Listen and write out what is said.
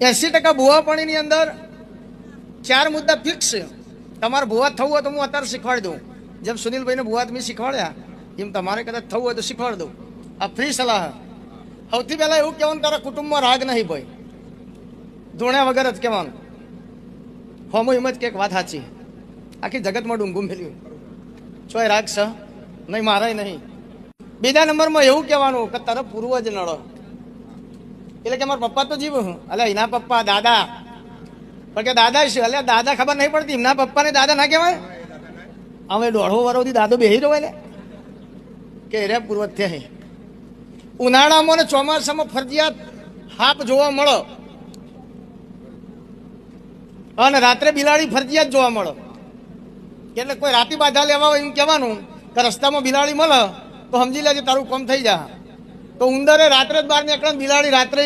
80% ભુવાપણીની અંદર 4 મુદ્દા ફિક્સ છે. તમારે ભુવા થવું હોય તો હું અત્યારે શીખવાડી દઉં. જેમ સુનિલભાઈને ભુવા તમે શીખવાડ્યા એમ તમારે કદાચ થવું હોય તો શીખવાડી દઉં. આ ફ્રી સલાહ. સૌથી પહેલા એવું કહેવાનું તારા કુટુંબમાં રાગ નહીં ભાઈ, ધોણ્યા વગર જ કહેવાનું. હોમો એમ જ કે વાત સાચી, આખી જગતમાં ડુંગું મેલ્યું ચોય રાગ છે નહીં, મારાય નહીં. બીજા નંબરમાં એવું કહેવાનું કે તારો પૂર્વજ નડો, એટલે કે મારા પપ્પા તો જીવ હું, અલે એના પપ્પા દાદા, પણ કે દાદા શું, એટલે દાદા ખબર નહીં પડતી, એમના પપ્પાને દાદા ના કહેવાય. હવે 1.5 વર્ષથી દાદો બેહી રહ્યો ને કે રે પૂર્વજ થયા. ઉનાળામાં ને ચોમાસામાં ફરજિયાત હાપ જોવા મળો અને રાત્રે બિલાડી ફરજિયાત જોવા મળો. એટલે કોઈ રાતી બાધા લેવા હોય એમ કહેવાનું કે રસ્તામાં બિલાડી મળે તો સમજી લેજે તારું કામ થઈ જાય. તો ઉંદરે રાત્રે જ બહાર નીકળે, બિલાડી રાત્રે